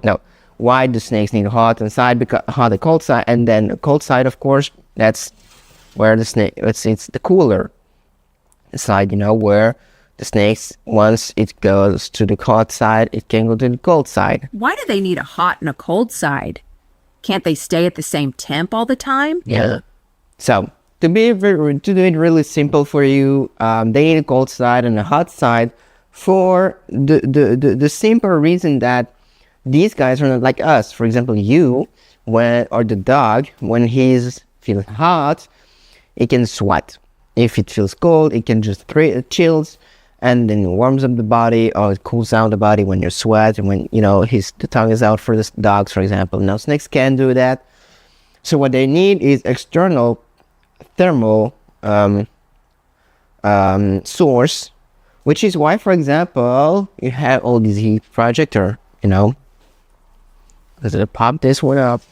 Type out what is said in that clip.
No. Why do snakes need hot inside? Because hot and cold side, and then the cold side, of course, that's where the snake. It's the cooler side, where the snakes, once it goes to the hot side, it can go to the cold side. Why do they need a hot and a cold side? Can't they stay at the same temp all the time? Yeah. So to do it really simple for you, they need a cold side and a hot side for the simple reason that these guys are not like us. For example, or the dog, when he's feeling hot, it can sweat. If it feels cold, it can just chills, and then it warms up the body, or it cools down the body when you sweat, and when the tongue is out for the dogs, for example. Now snakes can do that. So what they need is external thermal source, which is why, for example, you have all these heat projector. Let's pop this one up.